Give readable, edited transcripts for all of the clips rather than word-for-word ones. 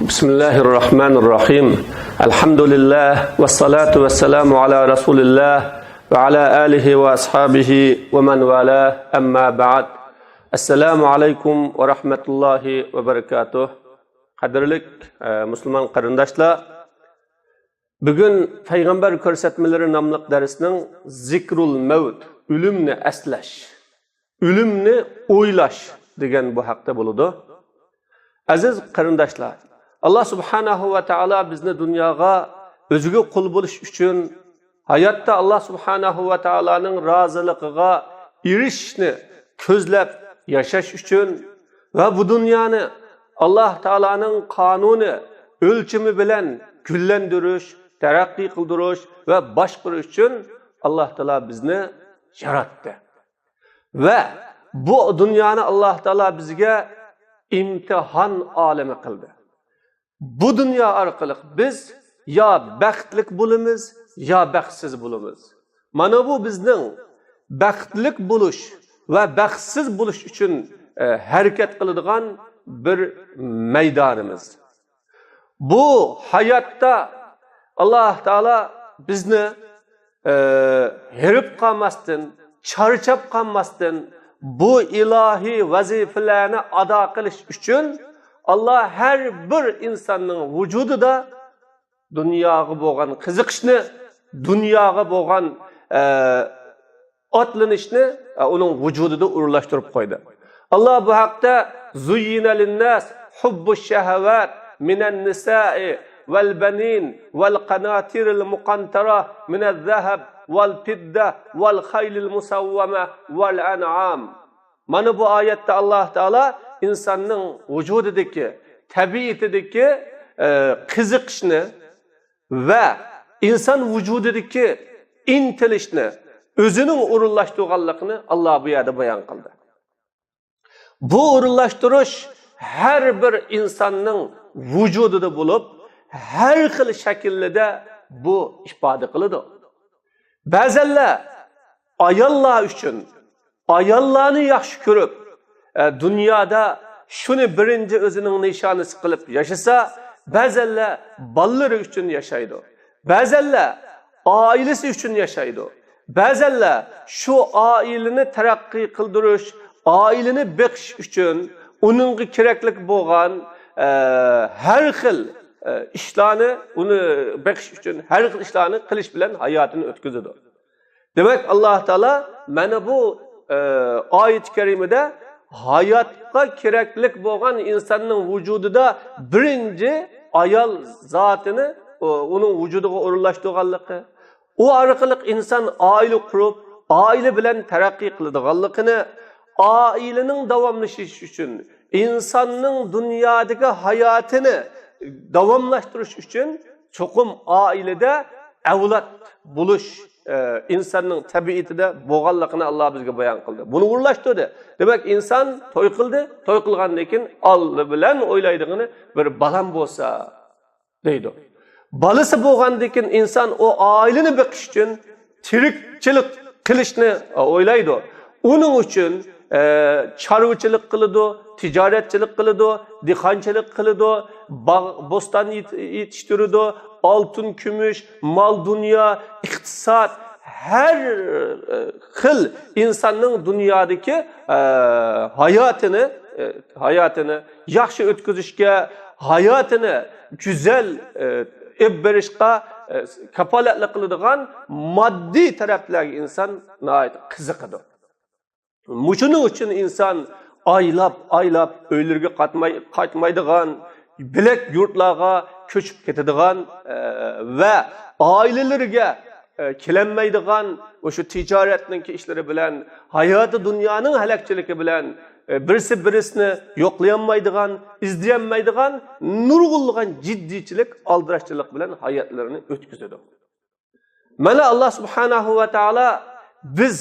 Bismillahirrahmanirrahim. Elhamdülillah ve salatu ve selamu ala Resulillah ve ala alihi ve ashabihi ve men vala emma ba'd. Assalamu alaikum ve rahmetullahi ve berekatuh. Qadrlik Müslüman qarindoshlar, bugun Payg'ambar ko'rsatmalari nomli darsning zikrul maut, o'limni aslash, o'limni o'ylash degan bu haqda bo'ladi. Aziz qarindoshlar, Allah subhanahu wa ta'ala bizni dunyoga o'ziga qul bo'lish uchun, hayotda Allah subhanahu wa ta'alaning roziligiga erishishni ko'zlab yashash uchun va bu dunyoni Allah Ta'alaning qonuni, o'lchimi bilan gullantirish, taraqqiy qildirish va boshqarish uchun Allah Taala bizni yaratdi. Va bu dunyoni Allah Taala bizga imtihon olami qildi. Bu dunyo orqali biz yo baxtlik bo'lamiz, yo baxtsiz bo'lamiz. Mana bu bizning baxtlik bo'lish va baxtsiz bo'lish uchun harakat qiladigan bir maydonimiz. Bu hayotda Allah Taala bizni herib qolmasdan, charchab qolmasdan bu ilohiy vazifalarni ado qilish uchun Allah her bir insonning vujudida dunyoga bo'lgan qiziqishni, dunyoga bo'lgan otlanishni uning vujudida urlashtirib qo'ydi. Allah bu haqda zuyyina linnas hubbush shahavat minan nisa'i vel banin vel qanatiril muqantara minaz zahab vel fidda vel khaylil musawwama vel an'am. Mana bu oyatda Allah Taala insonning vujudidagi, tabiatidagi qiziqishni va inson vujudidagi intilishni, o'zining o'rinlashtirganligini Allah bu yerda bayon qildi. Bu o'rinlashtirish har bir insonning vujudida bo'lib, har xil shaklda bu ifoda qiladi. Ba'zanlar ayollar uchun ayollarni yaxshi ko'rib, dunyoda shuni birinchi o'zining nishonasi qilib yashasa, ba'zanlar bolalari uchun yashaydi. Ba'zanlar oilasi uchun yashaydi. Ba'zanlar shu oilani taraqqiy qildirish, oilani beqish uchun uningga kerakli bo'lgan har xil ishlarni, uni beqish uchun har xil ishlarni qilish bilan hayotini o'tkazadi. Demak, Alloh taolo mana bu oyat-i karimada hayotga kerakli bo'lgan insonning vujudida birinchi ayol zotini uning vujudiga o'rinlashtirganligi, u orqali inson oila qurib, oila bilan taraqqiy qiladiganligini, oilaning davomlashishi uchun, insonning dunyodagi hayotini davomlashtirish uchun cho'qim oilada avlod bo'lish insonning tabiatida bo'lganligini Allah bizga bayon qildi. Buni o'rlashtirdi. Demak, inson to'y qildi, to'y qilgandan keyin oldi bilan o'ylaydigini bir balam bo'lsa deydi. Balasi bo'lgandan keyin inson o oilani beqish uchun tirikchilik qilishni o'ylaydi. Uning uchun chorvachilik qiladi, tijoratchilik qiladi, dehqonchilik qiladi, bo'ston yetishtiradi, oltin, kumush, mol dunyo, iqtisod, har xil insonning dunyodagi hayotini yaxshi o'tkazishga, hayotini go'zal ib berishga kafolatlik qiladigan moddiy taraflarga inson nihoyat qiziqadi. Shuning uchun inson oylab uylarga qaytmaydigan, bilak yurtlarga ko'chib ketadigan va oilalariga kelanmaydigan o'sha tijoratning ishlari bilan, hayoti dunyoning halakchiligi bilan birisi-birisini yo'qlayolmaydigan, izlayolmaydigan nurg'unlagan jiddiychilik, aldirashchilik bilan hayotlarini o'tkazadi. Mana Allah subhanahu va taolo biz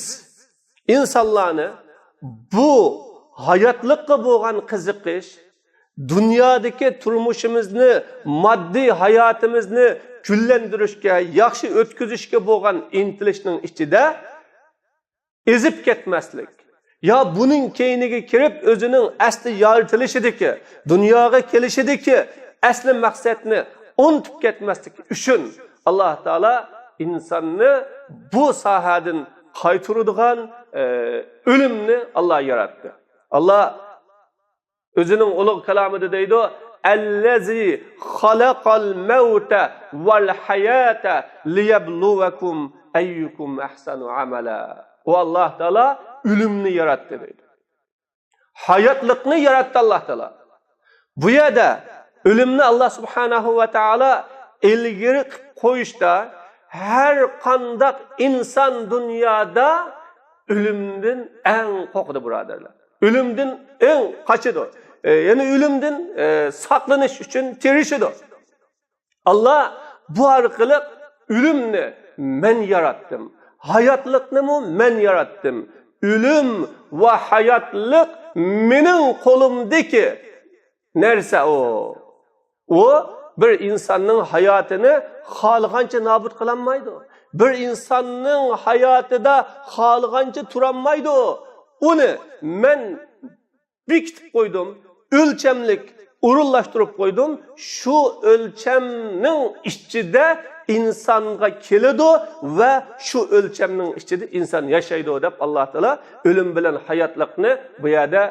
insonlarni bu hayotlikqa bo'lgan qiziqish, dunyodagi turmushimizni, moddiy hayotimizni gullantirishga, yaxshi o'tkazishga bo'lgan intilishning ichida ezib ketmaslik, ya buning keyniga kirib o'zining asli yoritilishidagi, dunyoga kelishidagi asli maqsadni unutib ketmaslik uchun Alloh taolo insonni bu sohadan qaytaradigan o'limni Alloh yaratdi. Alloh o'zining ulug' kalomida deydi: "Allazi xalaqal mauta val hayata liyabluwakum ayyukum ahsanu amala." O Alloh taolo o'limni yaratdi deydi. Hayotlikni yaratdi Alloh taolo. Bu yerda o'limni Alloh subhanahu va taolo ilgari qo'yishda har qanday inson dunyoda o'limdan eng qo'rqdi birodarlar. O'limdan eng qochidi. Ya'ni o'limdan saqlanish uchun tirishidi. Alloh bu orqali o'limni men yaratdim. Hayotlikni men yaratdim. O'lim va hayotlik mening qo'limdagi narsa o. O bir insonning hayotini xohlagancha nobud qilinmaydi. Bir insonning hayotida xohlagancha turolmaydi. Uni men bekitib qo'ydim, o'lchamlik o'rinlashtirib qo'ydim. Shu o'lchamning ichida insonga keladi va shu o'lchamning ichida inson yashaydi deb Alloh taolo o'lim bilan hayotlikni bu yerda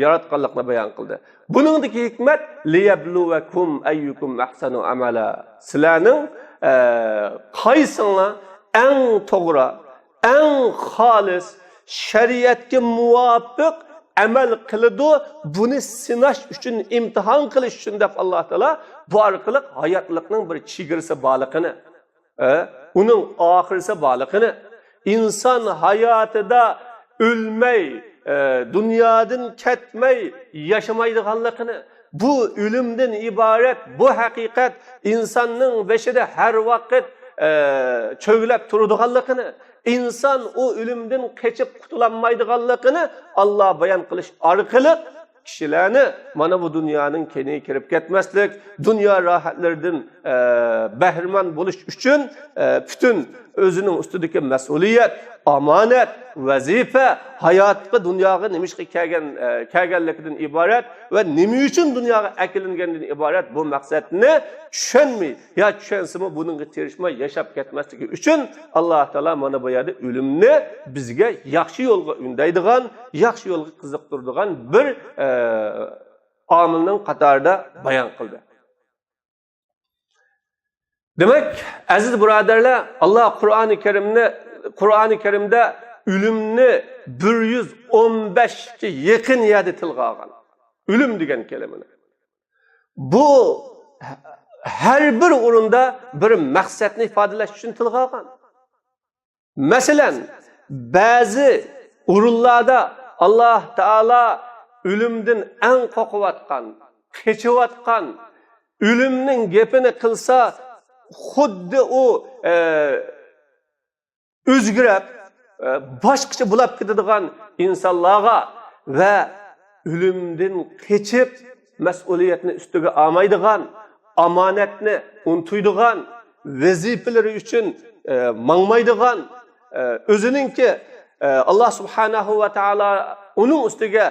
yaratganlikni bayon qildi. Buningdagi hikmat liyabluwakum ayyukum ahsanu amala. Sizlarning qaysinglar eng to'g'ri, eng xolis, shariatga muvofiq amal qiladi, buni sinash uchun, imtihon qilish uchun deb Alloh taolo bu orqali hayotlikning bir chegirasi borligini, uning oxirisi borligini, inson hayotida o'lmay, dunyodan ketmay yashamaydiganligini, bu o'limdan iborat, bu haqiqat insonning beshida har vaqt cho'g'lab turadiganligini, inson o o'limdan qochib qutulanmaydiganligini Alloh bayon qilish orqali kishilarni mana bu dunyoning keniga kirib ketmaslik, dunyo rohatlaridan bahramand bo'lish uchun butun o'zining ustidagi mas'uliyat, omonat, vazifa, hayotga dunyoga nima ishga kelganligidan iborat va nima uchun dunyoga akilingandan iborat bu maqsadni tushunmay yo tushunsimi buningga tirishmay yashab ketmasligi uchun Alloh taolo mana bu yerda o'limni bizga yaxshi yo'lga undaydigan, yaxshi yo'lga qiziqtiradigan bir omilning qatorida bayon qildi. Demek aziz birodarlar, Alloh Qur'oni Karimda o'limni 115 ga yaqin yerda tilga olgan. O'lim degan kalimani. Bu har bir o'rinda bir maqsadni ifodalash uchun tilga olgan. Masalan, ba'zi o'rinlarda Alloh taolo o'limdan eng qo'rqayotgan, qechayotgan, o'limning gapini qilsa xuddi u o'zgarib boshqacha bo'lib ketadigan insonlarga va o'limdan qechib mas'uliyatni ustiga olmaydigan, omonatni unutadigan, vazifalari uchun mangmaydigan, o'ziningki Alloh subhanahu va taolo uning ustiga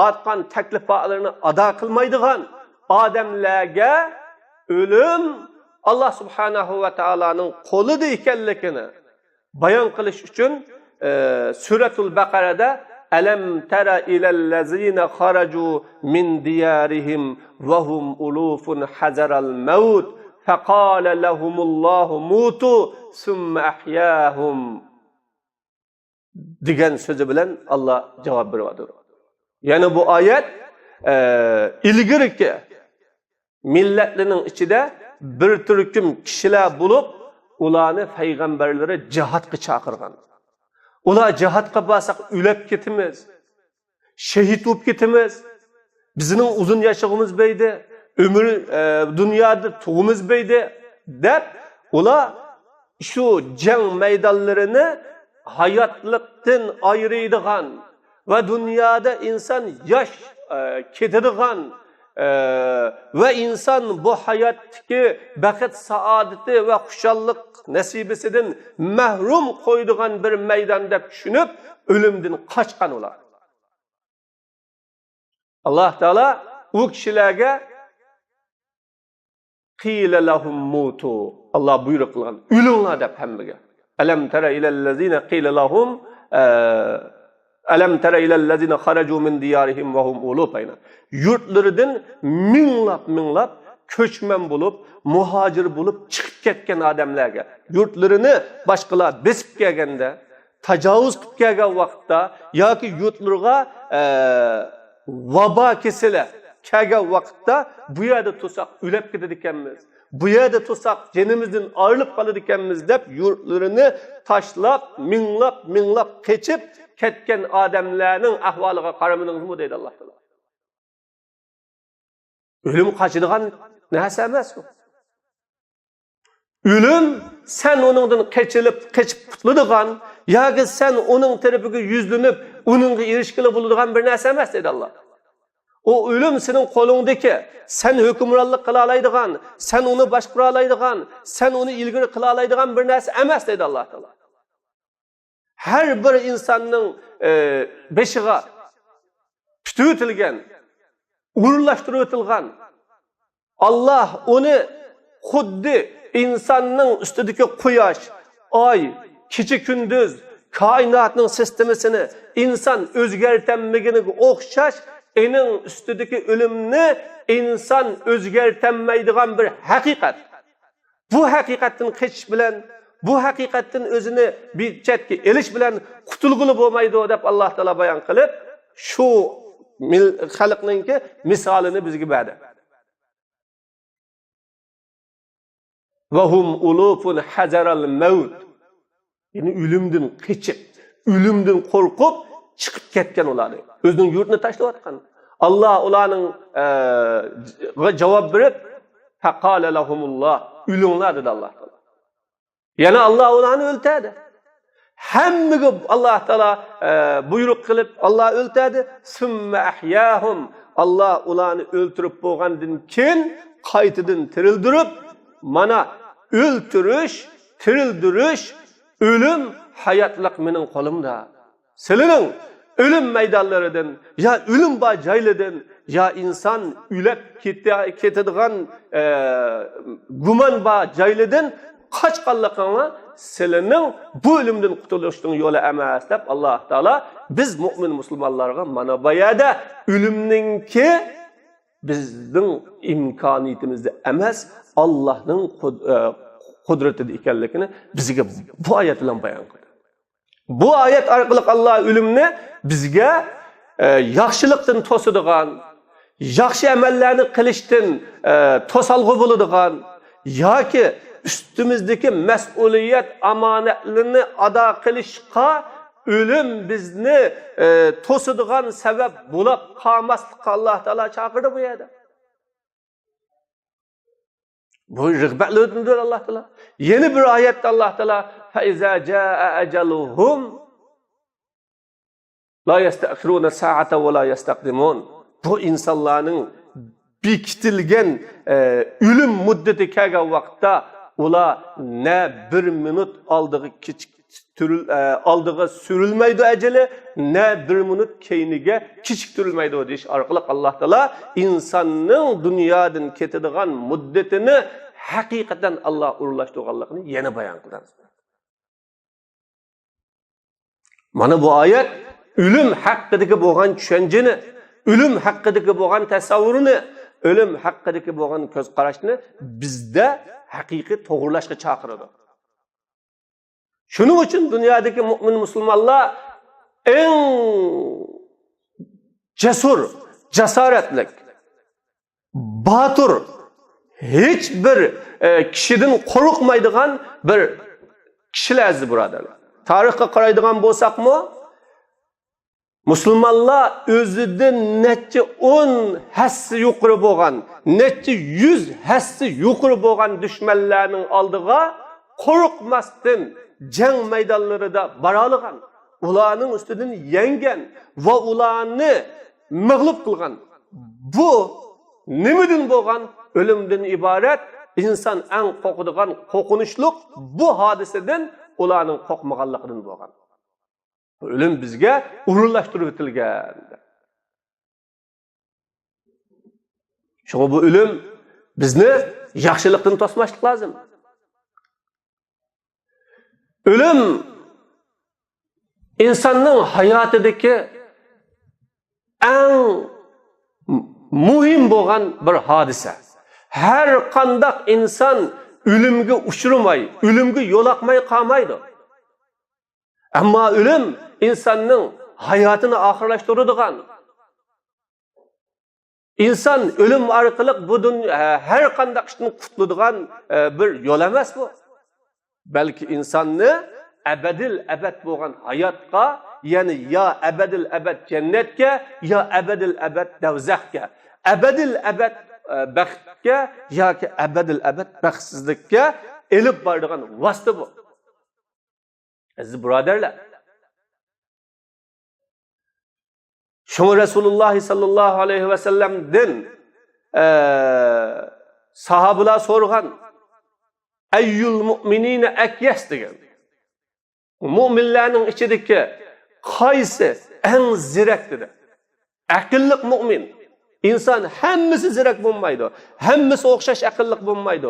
otgan taklifotlarini ado qilmaydigan odamlarga o'lim Alloh subhanahu va taoloning qo'lida ekanligini bayon qilish uchun Suratul Baqarada alam tara ilallazina kharaju min diyarihim va hum ulufun hazaral maut faqala lahumullohu mutu summa ahyahum degan so'zi bilan Alloh javob beradi. Ya'ni bu oyat ilgiriki millatlarning ichida bir turkum kishilar bo'lib, ularni payg'ambarlari jihadga chaqirgan. Ular jihadga borsak o'lib ketamiz, shahid bo'lib ketamiz, bizning uzun yashog'imiz beydi, umr dunyoda tug'imiz beydi deb ular shu jang maydonlarini hayotlikdan ayiradigan va dunyoda inson yosh ketadigan ve insan bu hayattaki baxt saadeti ve xushallik nasibisidan mahrum qo'ydigan bir maydon deb tushunib o'limdan qochgan ular. Alloh taolo u kishilarga qila lahum mutu. Allah buyruq qilgan. O'linglar deb hammaga. Alam tara ilallazina qila lahum alam tara ilallazina kharaju min diyarihim wa hum ulufayna. Yurtlaridan minglab köçmen bulup, muhacir bulup çıkıp ketken adamlarga, yurtlarini başkalar besip kelgende, tajavuz qilib kelgan vaqtda yoki yurtlarga vabo kesili kelgan vaqtda bu yerda tursak o'lib ketadi ekanmiz. Bu yerda tursak jenimizdan ayrilib qoladi ekanmiz deb yurtlarini tashlab, minglab keçip ketken adamlarning ahvoliga qaramadingizmi deydi Alloh taolo. Ölüm qaçıdigan narsa emas bu. Ölüm sen onundan keçip qutuladigan yoki sen onun tarafiga yuzlanib, onunga erishgili bo'ladigan bir narsa emas deydi Alloh. O ölüm senin qo'lingdagi, sen hukmronlik qila oladigan, sen uni boshqara oladigan, sen uni ilgari qila oladigan bir narsa emas deydi Alloh taolo. Har bir insonning beshiga tutilgan, uğurlaştırılgan. Allah onu xuddi insanның üstüdeki quyosh, ay, kecha kunduz, kainatning sistemasini inson o'zgartirmaganiga o'xshash, ening üstüdeki ölümni inson o'zgartirmaydigan bir haqiqat. Bu haqiqatdan kechish bilan, bu haqiqatdan o'zini bir chetga elish bilan qutulg'ili bo'lmaydi deb Alloh taolo bayon qilib, shu xalqninki misolini bizga berdi. Ve hum ulufun hazaral maut. Yani ölümden keçip, ölümden korkup çıkıp ketken ulardı. Özünün yurtunu taşlayatkan. Allah ularning cevap verip faqala lahumullah. Ölümler dedi Allah Teala. Yani Allah ularni o'ltirdi. Hammaga Allah Teala buyruq qilib Allah o'ltirdi. Summa ahyahum. Allah ularni o'ltirib bo'lgandan keyin qaytadan tirildirib, mana öldürüş, tirildirish, ölüm, hayatlık mening qo'limda. Sizlarning ölüm maydonlaridan, ya ölüm ba joylardan, ya inson o'lib ketadigan guman ba joylardan qochganligingni sizlarning bu ölümden qutulishning yo'li emas deb Alloh taolo biz mu'min musulmonlarga mana bu yerda ölümninki bizning imkoniyatimizda emas, Allah'ın kudretli ekanligini bizga bu oyat bilan bayon qildi. Bu oyat orqali Allah ölümni bizga yaxshilikdan to'sadigan, yaxshi amallarni qilishdan to'salg'i bo'ladigan yoki üstümüzdeki mas'uliyat amonatlarini ado qilishga ölüm bizni to'sadigan sabab bo'lib qolmaslikka Alloh taolo chaqirdi bu yerda. Bu rıgbetlidir Allah Teala. Yeni bir ayette Allah Teala فَاِذَا جَاءَ أَجَلُهُمْ لَا يَسْتَأْخِرُونَ سَاعَةً وَلَا يَسْتَقْدِمُونَ. Bu insanların bekitilgen ölüm müddeti kelgan vaqtda ular ne bir minut aldığı sürülmeydi eceli, ne bir minut keyniga kechiktirilmaydi deyish orqali Allah Teala insanның dunyodan ketadigan muddatini haqiqatan Allah urlashtirganligini yana bayon qiladi. Mana bu oyat ölüm haqidagi bo'lgan tushunchani, ölüm haqidagi bo'lgan tasavvurini, ölüm haqidagi bo'lgan ko'z qarashni bizda haqiqiy to'g'rilashga chaqiradi. Şunun için dünyadaki mümin Müslümanlar en cesur, cesaretlik, batur, hiçbir kişiden korkmaydigan bir kişilerdir buradarlar. Tarihte qaraydigan bo'lsak mı? Müslümanlar özüden neçe 10 hassi yuqori bo'lgan, neçe 100 hassi yuqori bo'lgan düşmanlarning oldiga qo'rqmasdan jang maydonlarida baraligan, ularning ustidan yengen va ularni mag'lub qilgan. Bu nimadan bo'lgan? Ölümden ibaret, insan en qo'rqadigan qo'rqinchlik bu hodisadan ularning qo'rqmaganligidan bo'lgan. Ölüm bizga urunlashtirib o'tilgan. Şuna bu ölüm bizni yaxşılıktan tosmaşlık lazım. Ölüm insanın hayatındaki en muhim boğan bir hadise. Her kandak insan ölümge uçurmay, ölümge yol akmay kalmaydı. Ama ölüm insanın hayatını ahırlaştırıdığan. İnsan ölüm arkalık bu dünya her kandak işini kutluduğan bir yol emas bu. Belki insanı ebedil ebed boğan hayatka, yani ya ebedil ebed cennetke, ya ebedil ebed devzehke. Ebedil ebed baxtga yoki ebedil ebed baxtsizlikka elib boradigan vosita bu. Aziz birodarlar, şunu Resulullah sallallahu aleyhi ve sellem'den sahabeler sorgan eyyul mu'minine ekyes degan. Mu'minlarning ichidagi qaysi eng zirak dedi. Aqlliq mu'min. İnsan hammasi zirak bo'lmaydi. Hammasi o'xshash aqlliq bo'lmaydi.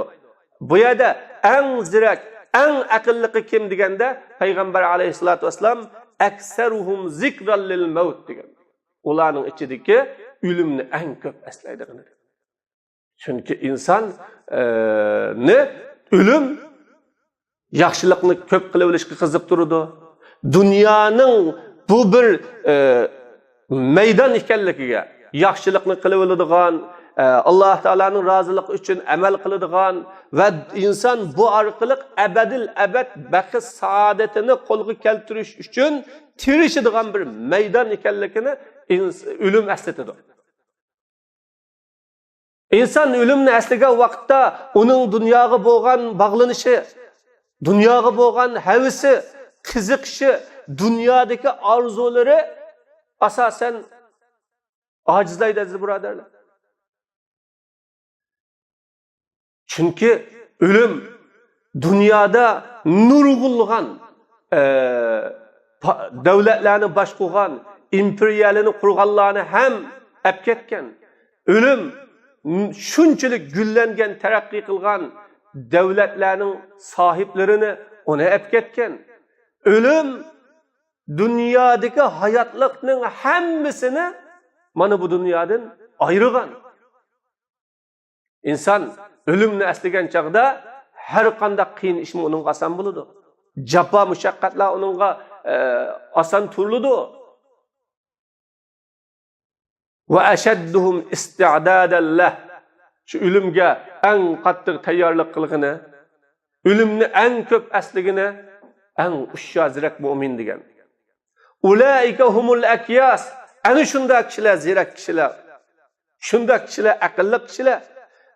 Bu yerda eng zirak, eng aqlliqi kim deganda Payg'ambar alayhisolatu vasallam aksaruhum zikran lil maut degan. Ularning ichidagi o'limni eng ko'p eslaydigan. Chunki inson ne ölüm yaxshilikni ko'p qilib olishga qiziq turadi. Dunyoning bu bir maydon ekanligiga, yaxshilikni qilib oladigan, Alloh taolaning roziligi uchun amal qiladigan va inson bu orqali abadil abad baxt saodatini qo'lga keltirish uchun tirishadigan bir maydon ekanligini ölüm eslatadi. İnsan ölümni eslagan vaqtda uning dunyoga bo'lgan bog'lanishi, dunyoga bo'lgan havisi, qiziqishi, dunyodagi orzulari asosan ojizlaydi aziz birodarlar. Chunki ölüm dunyoda nurg'ulg'an davlatlarni boshqargan, imperiyalini qurganlarni ham olib ketgan. Ölüm shunchalik gullangan, taraqqiy qilgan davlatlarning sahiblarini ona olib ketgan. Ölüm dunyodagi hayotlikning hammasini mana bu dunyodan ayirgan. İnsan ölümni eslagan chaqda har qanday qiyin ish uning oson bo'ladi. Jafo mushaqqatlar uningga oson turiladi. Ve eşedduhum isti'dadan lah. Şu ölümge en qattiq tayyorlik qilgini, ölümni en ko'p asligini, en ushshozirak mu'min degan. Ulaika humul akyas. Ana shunday kishilar, zirak kishilar, shunday kishilar, aqlli kishilar.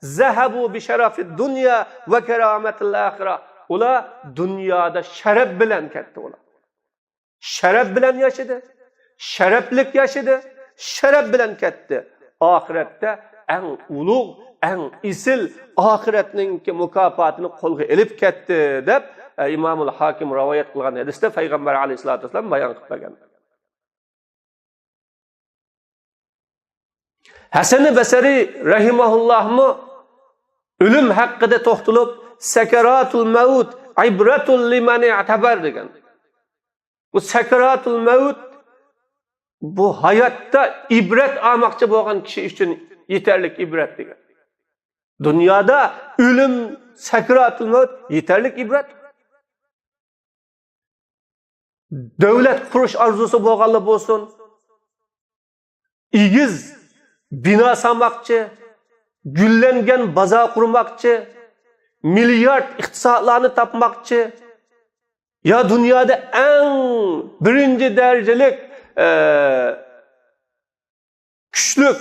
Zahabu bi sharafid dunya va karamatil axirah. Ular dunyoda sharaf bilan ketdi ular. Sharaf bilan yashadi, sharaflik yashadi. Şeref bilen ketdi. Ahirette en ulug', en isil ahiretning mukofatini qo'lga elib ketdi deb İmamul Hakim rivoyat qilgan hadisda Payg'ambar alayhisolatu vasallam bayon qilib bergan. Hasan-ı Basri rahimahullohmi ölüm haqida to'xtalib sakaratul maut ibratul liman i'tabar degan. Bu sakaratul maut bu hayatta ibret almakçı bo'lgan kishi uchun yeterlik ibret degan. Dunyoda ölüm, sakaratul maut yeterlik ibret. Davlat qurish arzusi bo'lganlar bo'lsin, igiz bino salmoqchi, gullangan bozor qurmoqchi, milliard iqtisodlarni topmoqchi, ya dunyoda eng birinchi darajalik küçlük,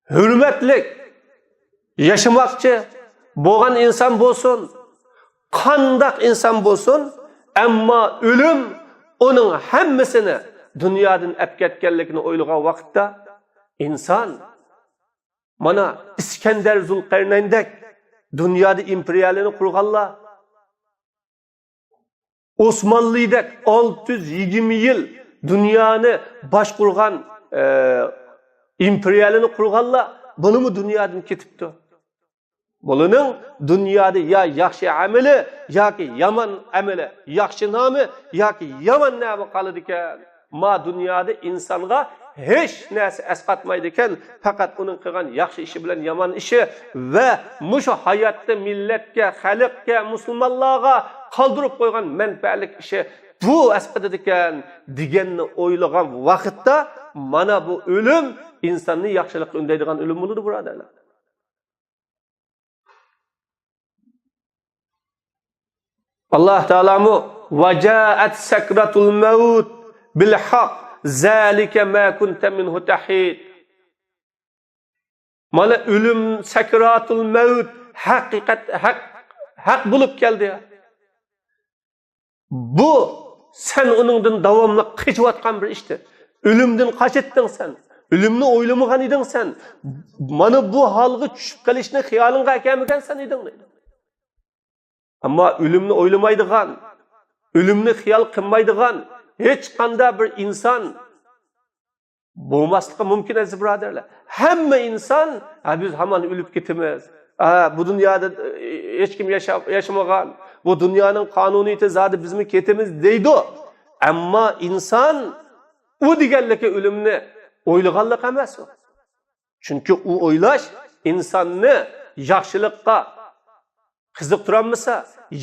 hürmetlik, yaşamakçı boğan insan bolsun, kandak insan bolsun, ama ölüm onun hemmisini dünyadan ep ketkenlikini oyluğa vakitte insan mana İskender Zulkarneyn'dek dünyada imperialini kurganlar, Osmanlı'dek 620 yıl dünyani başkurgan imperialini kurganlar bunu mu dünyadan ketipti? Bularning dunyoda ya yaxshi amali yoki yomon amali, yaxshi nomi yoki yomon nomi qoladi ekan. Ma dunyoda insonga hech narsa asqatmaydi ekan, faqat uning qilgan yaxshi ishi bilan yomon ishi va mushu hayotda millatga, xalqqa, musulmonlarga qoldirib qo'ygan manfaatli ishi bu asqatadi ekan deganni o'ylagan vaqtda mana bu o'lim insonni yaxshilikqa undaydigan o'lim bo'ladi, birodarlar. Allah Teala'mı vacaat sakratul maut bil haq zalike ma kunte minhu tahid. Mana ölüm sakratul maut hakikat hak bulup geldi ya. Bu sen onundan davamlı qıçıvatkan bir işti. Ölümden kaçettin sen. Ölümni oylamıgan idin sen. Mana bu halgı çüşüp kalışını xiyalınga ekemigen sen idin. Ama ölümni oylamaydigan, ölümni xiyal qilmaydigan hech qanday bir inson bo'lmasligi mumkin aziz birodarlar. Hamma inson biz hamon o'lib ketamiz. Bu dunyoda hech kim yashamagan, bu dunyoning qonuniyati zodi bizmi ketamiz deydi. Ammo inson u deganligi o'limni o'ylaganlik emas u. Chunki u o'ylash insonni yaxshilikqa qiziqtiranmasa,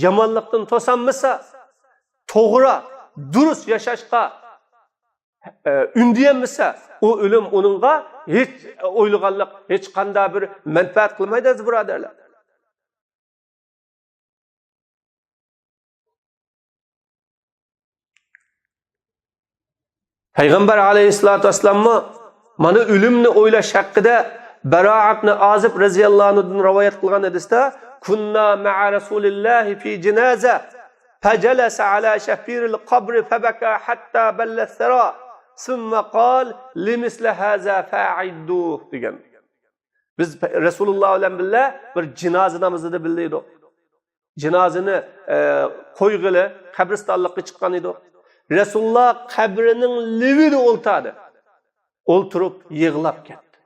yomonlikdan to'sanmasa, to'g'ri, durust yashashga undiyanmasa, o o'lim uningga hech o'ylaganlik, hech qanday bir manfaat qilmaydi aziz birodarlar. Payg'ambar alayhissalatu vassalamni mana o'limni o'ylash haqida Bara ibn Azib radhiyallohu anhudan rivoyat qilgan hadisda kunna ma'a rasulillahi fi janaza fajalasa ala shafiril qabri fabaka hatta balla thara thumma qala limisla haza fa'iddu degan. Biz Rasululloh bilan birga bir janoza namozida birga edik. Janozani qo'yg'ili qabristonlikka chiqqan edik. Rasululloh qabrining livida o'ltirdi. O'ltirib yig'lab ketdi.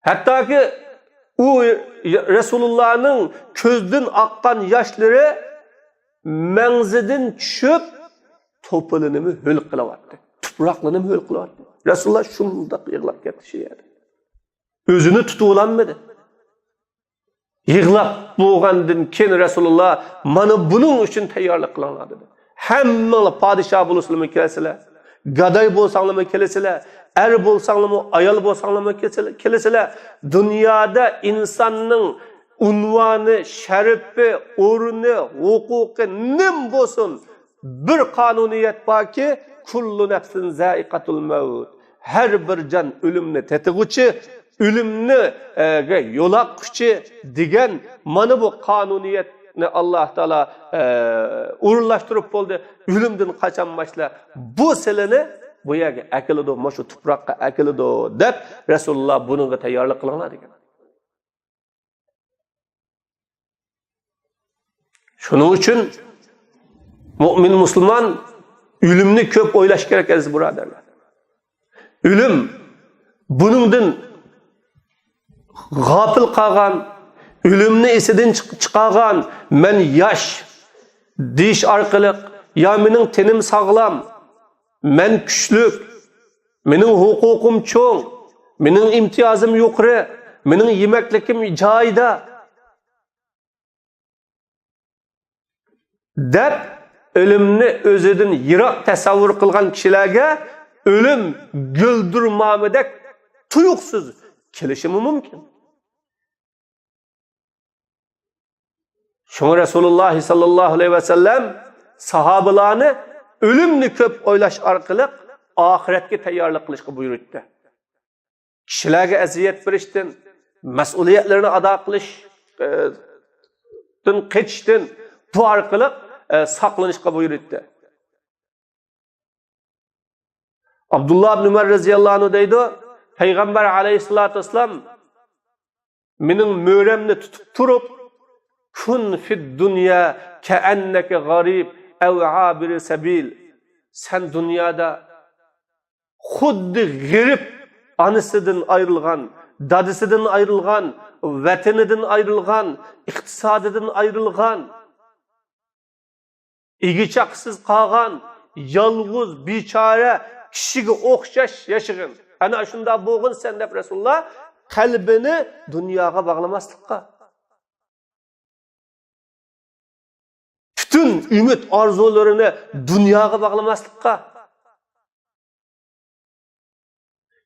Hattoki u Resulullah'ning ko'zdan oqqan yoshlari mangzidan tushib to'pilinimi ho'l qilyapti. Tuproqlanib ho'l qilyapti. Rasululloh shundoq yig'lab ketdi shu yerda. O'zini tutib ololmadi. Yig'lab bo'lgandan keyin Rasululloh mana buning uchun tayyorlik qilinglar dedi. Hamma podshoh bo'lsanlarmi kelasizlar, gaday bo'lsanlarmi kelasizlar, er bo'lsanlarmi, ayol bo'lsanlarmi kelasizlar. Dunyoda insonning unvoni, sharifi, o'rni, huquqi nim bo'lsin, bir qonuniyat borki, kullu nafsin zaiqatul maut. Har bir jon o'limni tatiguchi, o'limni yo'laqquchi degan mana bu qonuniyatni Alloh taolo o'rinlashtirib bo'ldi. O'limdan qachon boshla bu silini bu yerga akilido, shu tuproqqa akilido deb Rasululloh bunga tayyorlik qilinglar degan. Shuning uchun mu'min musulmon o'limni ko'p o'ylash kerak aziz birodarlar. O'lim buningdan g'afil qolgan, o'limni esidan chiqargan, men yosh deyish orqali ya mening tenim sog'lom, men kuchlik, mening huquqim cho'ng, mening imtiyozim yuqori, mening yemaklikim joyida deb o'limni o'zidan yiroq tasavvur qilgan kishilarga o'lim guldirmamidek tuyuqsiz kelishi mumkin. Şuna Resulullah sallallahu aleyhi ve sellem sahabalarını ölümni köp oylaş orqali ahiretga tayyorlik qilishga buyurdi. Kishilarga aziyat berishdan, mas'uliyatlarini ado qilishdan qechishdan bu orqali saqlanishga buyurdi. Abdullah ibn Umar radhiyallohu anhu deydi, Payg'ambar alayhissalatu vassalam mening mo'ramni tutib turib, kun fid dunya ka'annaka g'arib aw 'abir sabil. Sen dunyoda xuddi g'irib anasidan ayrilgan, dadisidan ayrilgan, vatanidan ayrılgan, iqtisodidan ayrılgan, igichaqsiz qolgan, yolg'iz, bechora kishiga o'xshash yashagan. Ana shunda bo'lg'in sen deb Rasululloh qalbini dunyoga bog'lamaslikqa, bütün ümit arzularini dunyoga bog'lamaslikqa,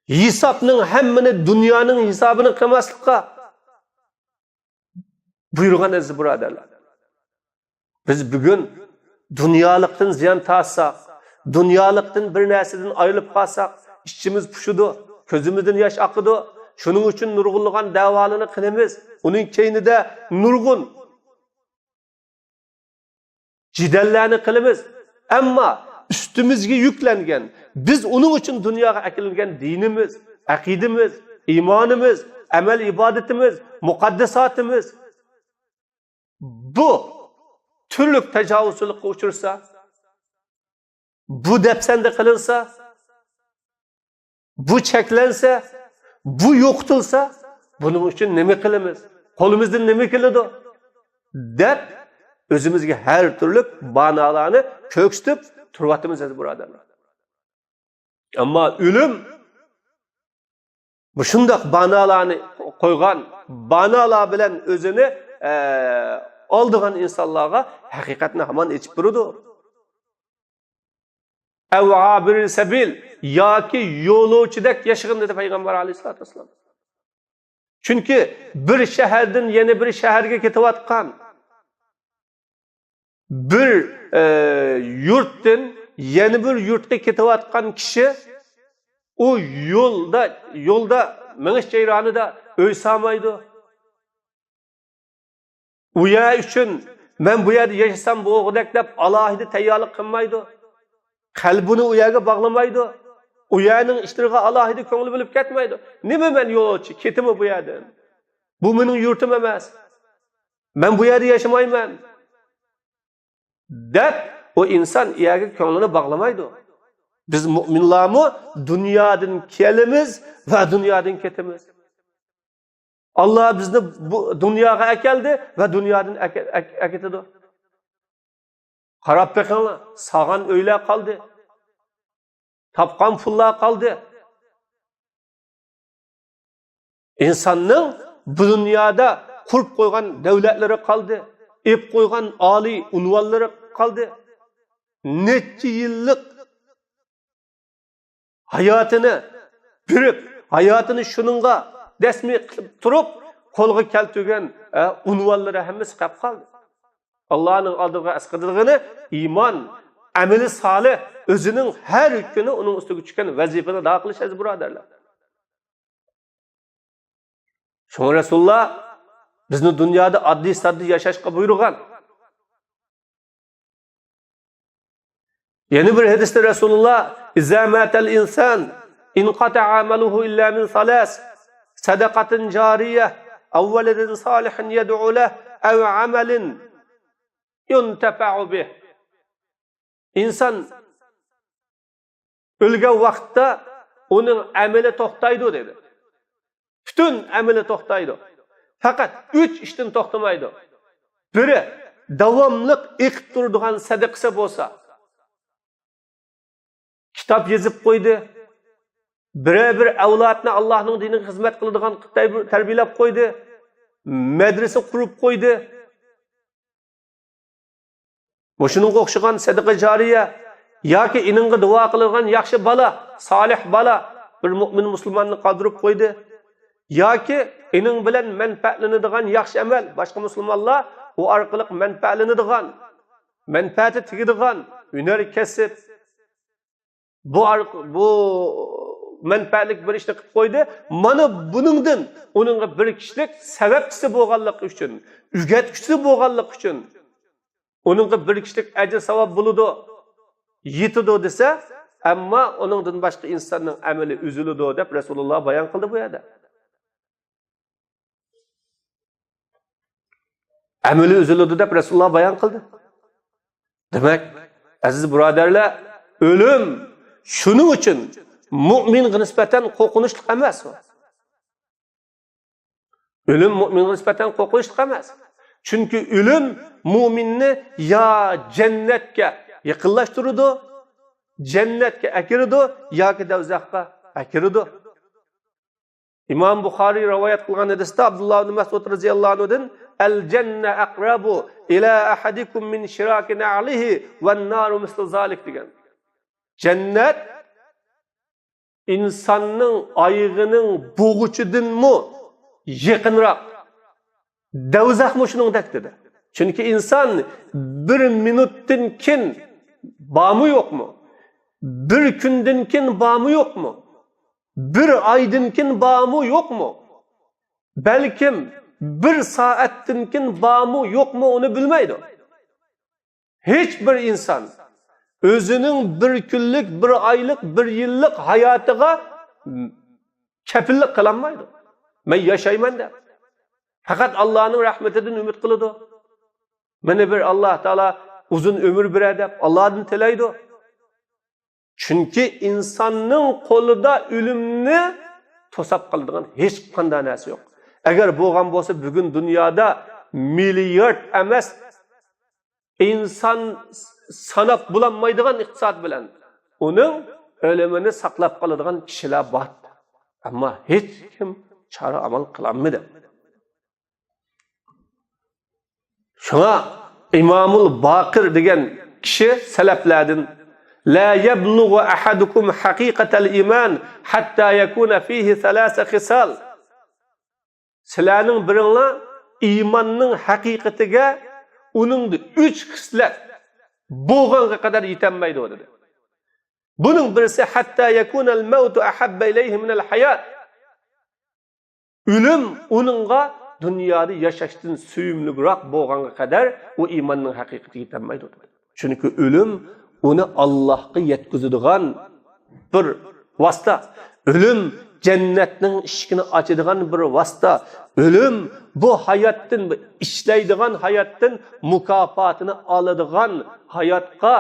hisobning hammani dunyoning hisobini qilmaslikqa buyurgan aziz birodarlar. Biz bugun dunyolikdan ziyon tortsak, dunyolikdan bir narsadan ayrilib qolsak, ichimiz pushidi, ko'zimizdan yosh oqidi. Shuning uchun nurg'unlagan da'volarni qilamiz. Uning keynida nurg'un jidallarni qilamiz. Ammo üstümüzge yüklengen, biz onun için dünyaya akilingen dinimiz, akidimiz, imanımız, amel ibadetimiz, mukaddesatımız bu türlük tecavüzlükle uçursa, bu depsende kılınsa, bu çeklense, bu yoktulsa, bunun için ne mi kılımız? Kolumuzdan ne mi kılıdı? Dep, özümüzge her türlü banalarını kökstüp, turvatımız aziz birodarlar. Ammo ölüm bu shundoq banalarni qo'ygan, banalar bilan o'zini oldigan insonlarga haqiqatni hamon aytib turadi. Ev abir sabil yoki yo'lovchidek yashag'in dedi payg'ambar alayhisolatu vasallam. Chunki bir shahardan yana bir shaharga ketayotgan, bir yurtdan yeni bir yurtga ketayotgan kishi o yo'lda minish jayronida uy solmaydi. U yer uchun men bu yerda yashasam bo'g'dak deb alohida tayyorlik qilmaydi. Qalbini u yerga bog'lamaydi. U yerning ishlariga alohida ko'ngil bo'lib ketmaydi. Nima men yo'lchi ketimi bu yerdan? Bu mening yurtim emas. Men bu yerda yashamayman. Deb o insan iyaga ko'nglini bog'lamaydi. Biz mu'minlarmi dunyodan kelimiz va dunyodan ketimiz. Allah bizni bu dunyoga akeldi va dunyodan aketadi. Qarab bakinglar, sog'an uylar qoldi. Topgan pullar qoldi. İnsanning bu dunyoda qurib qo'ygan davlatlari qoldi. Ep qo'ygan oliy unvonlari qoldi. Necha yillik hayotini birib, hayotini shuningga dasmi qilib turib, qo'lga keltirgan unvonlari hammasi qolib qoldi. Allohning oldiga asqadirgani iymon, amali solih o'zining har kuni uning ustiga tushgan vazifani ado qilish aziz birodarlar. Shunga Rasululloh bizni dunyoda oddiy-soddiy yashashga buyurgan. Yeni bir hadisde Resulullah İzâ mâtel insan inqata'a amaluhu illa min salas sadaqatin cariyeh ev veledin salihin yed'u leh ev amelin yuntefa'u bih. İnsan ölgen vaqtda onun ameli to'xtaydi dedi. Bütün ameli to'xtaydi. Fakat 3 ishdan to'xtamaydi. Biri davomliq iqib turadigan sadaqasi bo'lsa, kitap yazıp koydu. Bir avlatını Allah'ın dinine hizmet kıldıgan terbiyelep koydu. Medrese kurup koydu. Boşunun kokşugan sadaka cariye. Ya ki ininge dua kılırgan yakşı bala, salih bala bir mümin Müslümanını kaldırıp koydu. Ya ki inin bilen menfaatlanıdığan yakşı emel. Başka Müslümanlar o arkalık menfaatlanıdığan, menfaati tigidiğan, üner kesip, bu menfaatlik bir ishni qilib qo'ydi. Mana buningdan uningga bir kishilik sababchisi bo'lganligi uchun, o'rgatuvchisi bo'lganligi uchun uningga bir kishilik ajr savob bo'ladi, yetadi desa, ammo uningdan boshqa insonning amali uziladi deb Rasululloh bayon qildi bu yerda. Amali uziladi deb Rasululloh bayon qildi. Demak, aziz birodarlar, o'lim shuning uchun mu'minga nisbatan qo'rqinchli emas. Ölüm müminga nisbatan qo'rqinchli emas. Chunki ölüm mu'minni ya jannatga yaqinlashtiradi, jannatga akiradi yoki do'zaxga akiradi. İmam Buxoriy rivoyat qilgan hadisda Abdullah ibn Mas'ud radhiyallohu anhudan al-janna aqrabu ila ahadikum min shiraki na'lihi wan naru mislu zalik degan. Jannat insonning oyog'ining bo'g'ichidanmi yaqinroq. Do'zaxmi shuningdek dedi. Chunki inson bir minutdan keyin bormi yo'qmi? Bir kundan keyin bormi yo'qmi? Bir aydan keyin bormi yo'qmi? Balkim bir soatdan keyin bormi yo'qmi uni bilmaydi. Hech bir inson o'zining bir kunlik, bir oylik, bir yillik hayotiga kafillik qilolmaydi. Men yashayman deb. Faqat Allohning rahmatidan umid qiladi. Meni bir Alloh taolo uzun umr beradi deb Allohdan tilaydi. Chunki insonning qo'lida o'limni to'sab qiladigan hech qanday narsa yo'q. Agar bo'lgan bo'lsa, bugun dunyoda milliard emas inson sanab bulanmaydigan iqtisod bilan uning o'limini saqlab qoladigan kishilar bor. Ammo hech kim chora amal qilolmaydi. Shuna İmamul Baqir degan kishi salaflardan la yablughu ahadukum haqiqatal iman hatta yakuna fihi thalatha khisal. Sizlarning biringlar iymonning haqiqatiga uning 3 xislat bo'lganga qadar yetanmaydi dedi. Buning birisi hatta yakunal mautu ahabba ilayhi min al-hayat. Ölüm uningga dunyoda yashashdan suyumliroq bo'lganga qadar u iymonning haqiqatiga yetanmaydi dedi. Chunki ölüm uni Allohga yetkazadigan bir vosita. Ölüm jannatning eshigini ochadigan bir vosita. Ölüm bu hayotdan ishlaydigan hayotdan mukofotini oladigan hayotga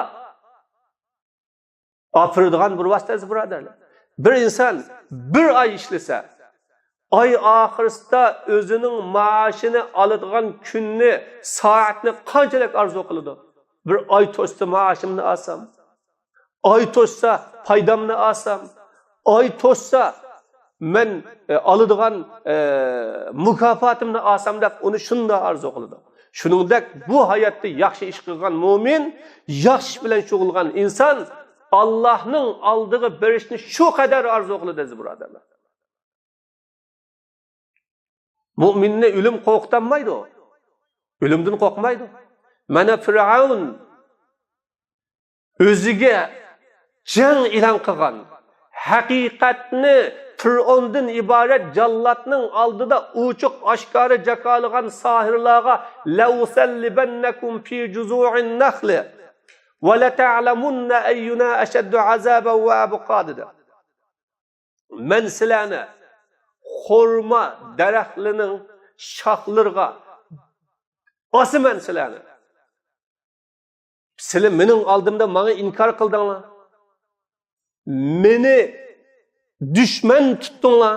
opiradigan bir vositasi birodarlar. Bir inson bir oy ishlasa, oy oxirisida o'zining maoshini oladigan kunni, soatni qanchalik orzu qiladi? Bir oy to'shsa maoshimni olsam, oy to'shsa foydamni olsam, oy to'shsa men oladigan mukofotimni olsam deb uni shunday orzu qiladi. Shuningdek bu hayotda yaxshi ish qilgan mu'min, yaxshi bilan shug'ulgan inson Allohning oldiga berishni shu qadar orzu qiladi birodarlar. Mu'minni o'lim qo'rqitmaydi. O'limdan qo'rqmaydi. Mana Firavun o'ziga jang e'lon qilgan, haqiqatni Fir'ondan iborat jallatning oldida ochiq oshkora jakoligan sohirlarga lausallibannakum fi juzu'in nakhli va la ta'lamunna ayyuna ashaddu azaban wa abqa dedi. Men sizlarni xurma daraxtlining shoxlariga osiman sizlarni. Sizlar mening oldimda menga inkor qildinglar. Meni düşman tutdinglar.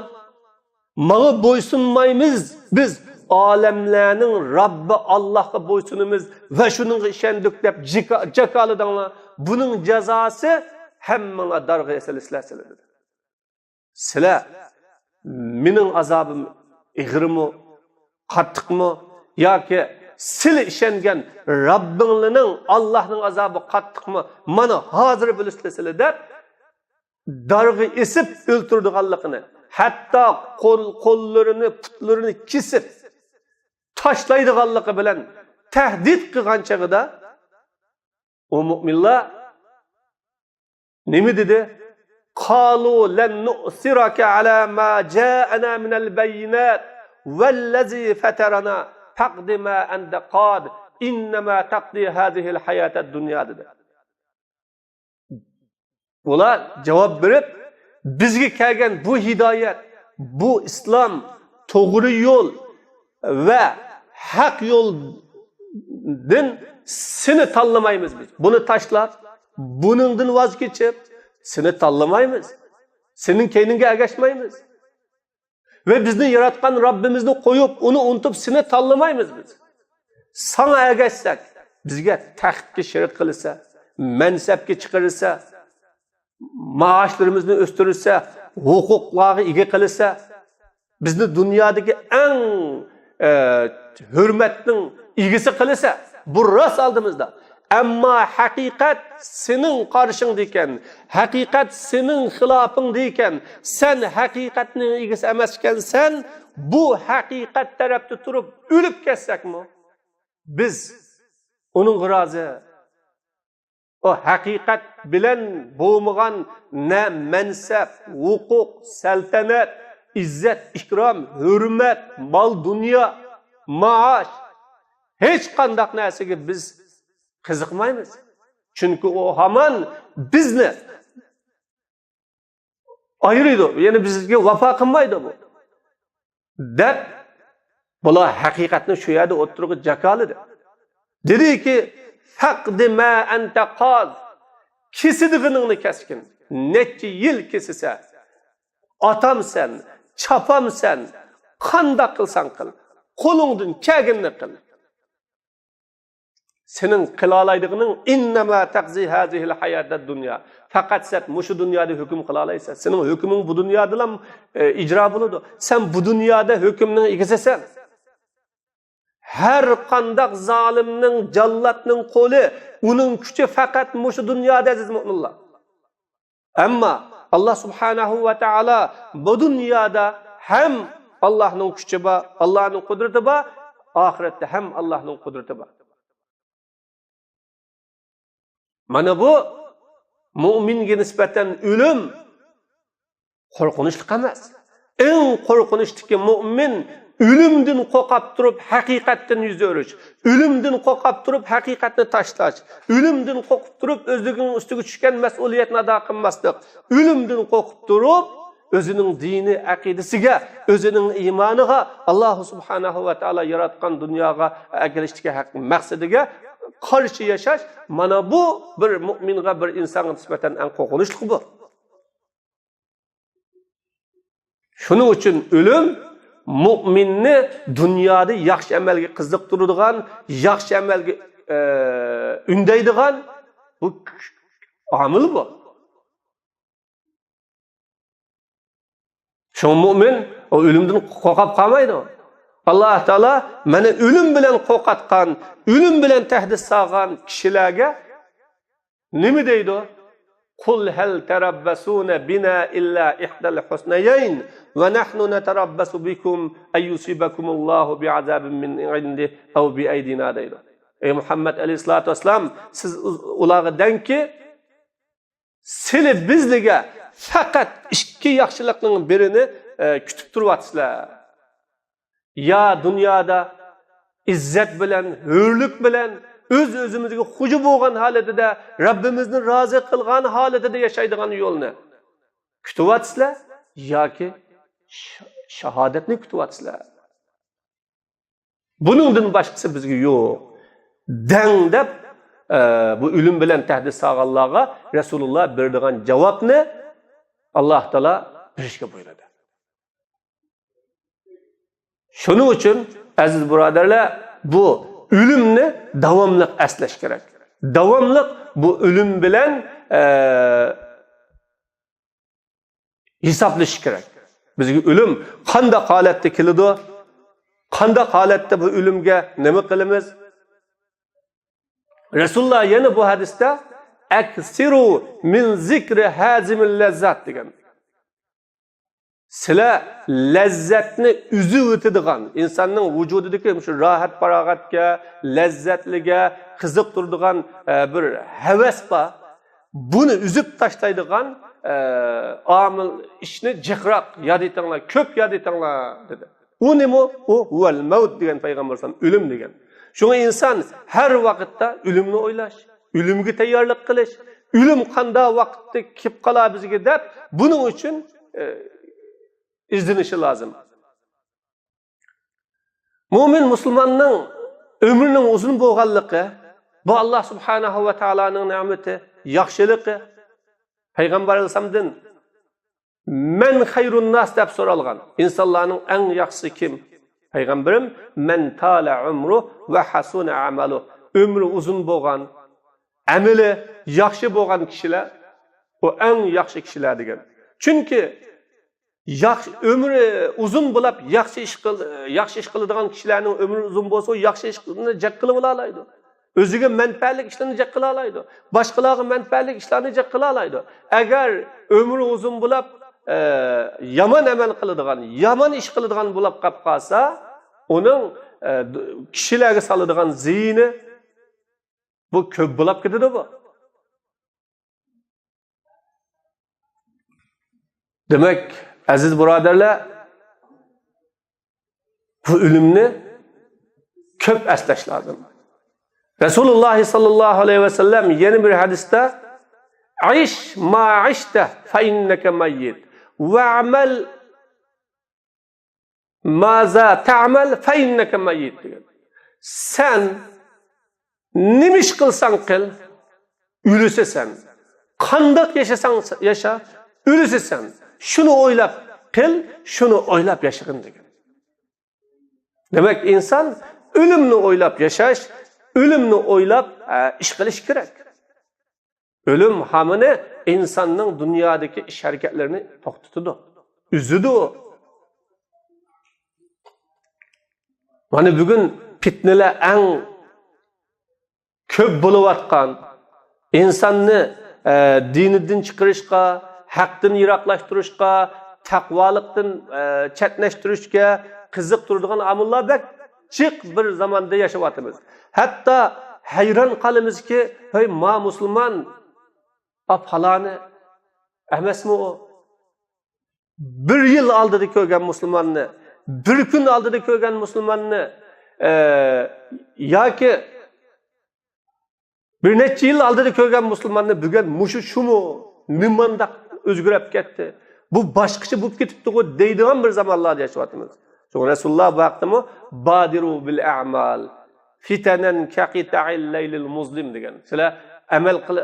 Menga bo'ysunmaymiz. Biz olamlarning Robbi Allohga bo'ysunimiz va shuningga ishondik deb jakoladinglar. Buning jazosi hammaga darg'a esilisizlar dedi. Sizlar mening azobim ig'irmi, qattiqmi yoki sizlar ishongan Robbinglarning Allohning azobi qattiqmi? Mana hozir bilisizlar deb darg'a esib o'ltirdiganligini, hatto qo'llarini, putlarini kesib tashlaydiganligi bilan tahdid qilgan chog'ida o mu'minlar nima dedi? Qalu lan nu'siraka ala ma ja'ana min al-bayyinat wallazi fatarana faqdi ma anta qad innama taqdi hadhihi al-hayat ad-dunya dedi. Ular javob berib, bizga kelgan bu hidoyat, bu islom, to'g'ri yo'l va haq yo'ldan seni tanlamaymiz biz. Buni tashlab, buningdan voz kechib, seni tanlamaymiz. Sening keyningga ergashmaymiz. Ve bizni yaratkan Rabbimizni koyup, onu unutup seni tanlamayız biz. Sana ergeçsek, bizge tahtki şerit kılırsa, mensepki çıkarırsa, maaşlarımızı östürürse, hukukları ige kılırsa, bizni dünyadaki en hürmetinin ilgisi kılırsa, bu rast aldığımızda. Ama hakikat senin karşındayken, hakikat senin hilafındayken, sen hakikatinin ilgisi emesken sen, bu hakikat tarafta durup ölüp kessek mi? Biz onun gırazı, o hakikat bilen boğmagan ne mensep, hukuk, seltenet, izzet, ikram, hürmet, mal, dünya, maaş, hiç kandak nesigi biz kızıkmayız. Çünkü o haman bizni ayırıydı. Yani bizge vafa kılmaydı bu. Dep, bular hakikatini şu yerde oturup cakalıdır. Dedi ki, fakdi ma ente kaz, kesidigini keskin. Netçi yıl kesise, atam sen, çapam sen, kanda kılsan kıl, kolundun keginini kıl. Senin kılalaydığının innema takzi hazihil hayatda dünya. Fakat sen muşu dünyada hüküm kılalaysa, senin hükümün bu dünyada icra buludu. Sen bu dünyada hükümünün ikisi. Her kandak zalimnin, callatının kolu, onun küçü fakat muşu dünyada aziz müminler. Ama Allah subhanahu ve taala bu dünyada hem Allah'ın küçü var, Allah'ın kudreti var, ahirette hem Allah'ın kudreti var. Mana bu müminge nispeten ölüm korkunçluk emas. En korkunçluk mümin ölümden kokap durup hakikatten yüz örüş. Ölümden kokap durup hakikatni taşlaş. Ölümden kokap durup özlüğünün üstüge düşken mesuliyetini ada kılmaslık. Ölümden kokap durup özünün dini, akidesiga, özünün imanıga, Allah subhanahu ve taala yaratkan dünyaga geliştiki hakkı maksadiga karşı yaşaş, mana bu bir müminge, bir insana nispeten en korkunçluk bu. Şunun için ölüm müminni dünyada yaxshi amalga qiziqtiradigan, yaxshi amalga undaydigan bu amil bu. Şu mümin o ölümden qo'rqib qolmaydi. Allah Teala mana ölüm bilan qo'rqatgan, ölüm bilan tahdid solgan kishilarga nima deydi? Qul hal tarabbasuna bina illa ihdal husnayayn ve nahnu neterabbasu bikum ayyusibakumullahu bi'azabin min indi aw bi aydina deydi. Ey Muhammed aleyhissalatu vesselam, siz ularga denki, sizlar bizlarga faqat ikki yaxshilikning birini kutib turibsizlar. Ya dünyada izzet bilen, hürlük bilen, öz-özümüzge hucu bo'lgan holatida, Rabbimizni rozi qilgan holatida yashaydigan yo'lni kutyapsizlar yoki shahodatni kutyapsizlar. Buningdan boshqasi bizga yo'q. Dang deb bu o'lim bilan tahdid solganlarga Rasululloh berdigan javobni Alloh taolo berishga buyuradi. Şunun için aziz birodarlar, bu ölümni davamlı eslash kerak. Davamlı bu ölüm bilan hisoblash kerak. Bizga ölüm qanday holatda keladi? Qanday holatda bu ölümge nima qilamiz? Rasululloh yana bu hadisda aksiru min zikri hazimil lazzat degan. Sizlar lazzatni üzüp o'tadigan, insonning vujudidagi shu rohat farog'atga, lazzatliga qiziq turadigan bir havas bor. Buni üzüp tashlaydigan amil ishni jiqroq yod etinglar, ko'p yod etinglar dedi. U nima? U huval maut degan payg'ambar sollallohu alayhi vasallam, o'lim degan. Shunga inson har vaqtda o'limni o'ylash, o'limga tayyorlik qilish, o'lim qanday vaqtda kelib qolar bizga deb, buning uchun izlenişi lazım. Mümin Müslümanның ömrünün uzun bo'lganligi, bu Allah subhanahu ve taala'nın nimeti, yaxshiligi, Peygamber Aleyhisselam'dan Men hayrun nas deb so'ralgan. İnsanlarning eng yaxshisi kim? Payg'ambarim men tala umru va hasuna amalu. Ömrü uzun bo'lgan, amali yaxshi bo'lgan kishilar o eng yaxshi kishilar degan. Chunki ömrü uzun bo'lib yaxshi ish qiladigan kishilarning ömrü uzun bo'lsa, yaxshi ishni jak qilib olaydi. O'ziga manfaatli ishlarni jak qila oladi. Boshqalarga manfaatli ishlarni jak qila oladi. Agar ömrü uzun bo'lib yomon amal qiladigan, yomon ish qiladigan bo'lib qolib qolsa, uning kishilarga soladigan ziyni bu ko'p bo'lib ketadi bu. Demek aziz birodarlar, bu ölümni ko'p eslash lazım. Resulullah sallallahu aleyhi ve sellem yeni bir hadiste "Aiş ma aişte fe inneke meyyit ve amel ma za ta'mel fe inneke meyyit" diyor. Sen nimiş kılsan kıl, ülüsesen. Kandak yaşasan yaşa, ülüsesen. Şunu oylap kıl, şunu oylap yaşayın diyor. Demek insan ölümünü oylap yaşaş, ölümünü oylap iş kılış gerek. Ölüm hamını insanın dünyadaki iş hareketlerini toktudu, üzüdü o. Hani bugün fitneler en köp buluvatkan, insanını dininden çıkarışka, haktan yiraklaştırışka, takvalıktan çetleştirişke, kızık durduğun amullar bek çık bir zamanda yaşavatımız. Hatta hayran kalımız ki, hey ma Müslüman, falanı, emes mi o? Bir yıl aldığı köygen Müslümanını, bir gün aldığı köygen Müslümanını, ya ki bir neçe yıl aldığı köygen Müslümanını bugün muşu şu mu, nimmandak özgürep gitti. Bu başkışı bu kitipti o deydiğen bir zamanlarda yaşavatımız. Sonra Resulullah baktı mı? Badiru bil a'mal fitenen kaqita'il leylil muzlim degan. Sizlar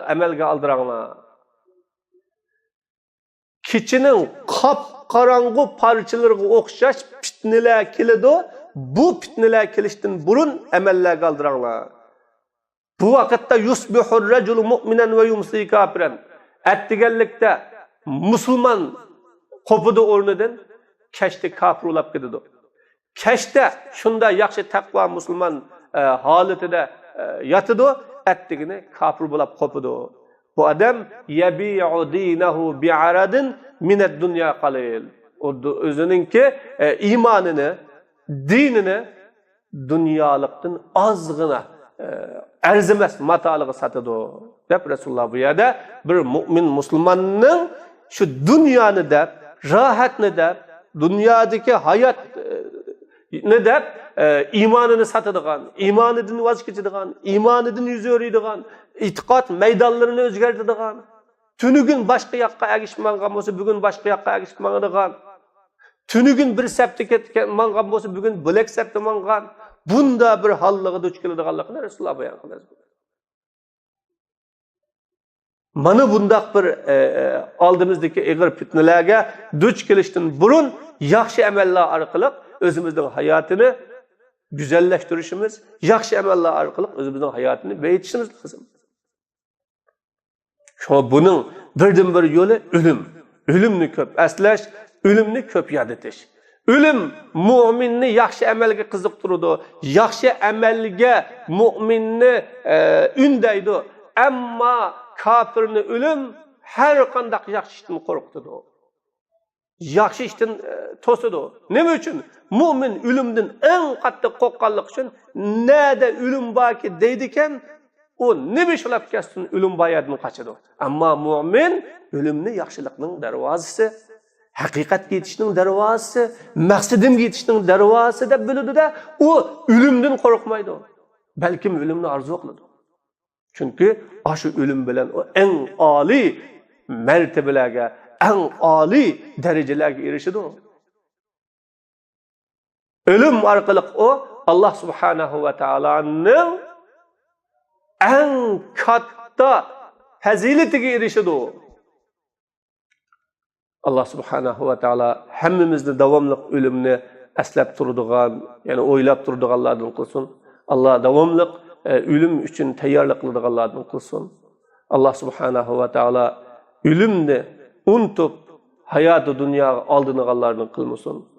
amalga aldiranglar. Keçinin qop-qorong'u parchalarga o'xshash fitnalar keladi. Bu fitnalar kelishdan burun amallarga aldiranglar. Bu vaqtda yusbihur rajulu mu'minan ve yumsi kafiran. Attiganlikda musulmon qopidi o'rnidan kashda kafir bo'lib ketadi. Kashda shunda yaxshi taqvo musulmon holatida yotadi, attigini kafir bo'lib qopidi. Bu odam yabi'u dinahu bi'aradin min ad-dunya qalil. O'zininki iymonini, dinini dunyolikdan ozgina arzimas matolig'i sotadi. Deb Rasululloh bu yerda bir mu'min musulmonning şu dunyoni deb, rohatni deb, dunyodagi hayotni deb iymonini sotadigan, iymonidan voz kechadigan, iymonidan yuz o'riydigan, e'tiqod maydonlarini o'zgartiradigan, tunugun boshqa yoqqa agishmagan bo'lsa, bugun boshqa yoqqa agishmagan, tunugun bir sapda ketgan mangan bo'lsa, bugun bo'lak sapda mangan, bunda bir holliga duch keladiganligini Rasululloh bayon qiladi. Mana bundaq bir oldimizdagi ig'ir fitnalarga duch kelishdan burun yaxshi amallar orqali o'zimizning hayotini güzellashtirishimiz, yaxshi amallar orqali o'zimizning hayotini beyitishimiz lozim. Şu bunun birden bir yo'li ölüm. Ölümni ko'p aslash, ölümni ko'p yod etish. Ölüm mu'minni yaxshi amalga qiziqtiradi, yaxshi amalga mu'minni undaydi. Ammo kafirni ölüm her qandaq yaxshi ishdan qo'rqitadi. Yaxshi ishdan to'sadi. Nima uchun? Mu'min ölümdan eng qattiq qo'rqqanlik uchun nada ölüm borki deydi ekan, o nima shlab kessin ölüm bayadını qaçadi. Ammo mu'min ölümni yaxshilikning darvozasi, haqiqatga yetishning darvozasi, maqsadimga yetishning darvozasi deb biladi-da, u ölümdan qo'rqmaydi. Balkim ölümni arzu qiladi. Çünkü aşı ölüm bilen o en âli mertebelerge, en âli derecelerge erişidi o. Ölüm arkalık o Allah Subhanahu ve Taala'nın en katta faziletine erişidi o. Allah subhanahu wa ta'ala hammamizni davomli o'limni aslab turadigan, ya'ni o'ylab turadiganlardan qilsin. Allah davomli ölüm üçün tayyorlik qiladiganlardan qilsin. Allah subhanahu wa ta'ala ölümni unutib hayatı dünya aldığınlardan qilmasin.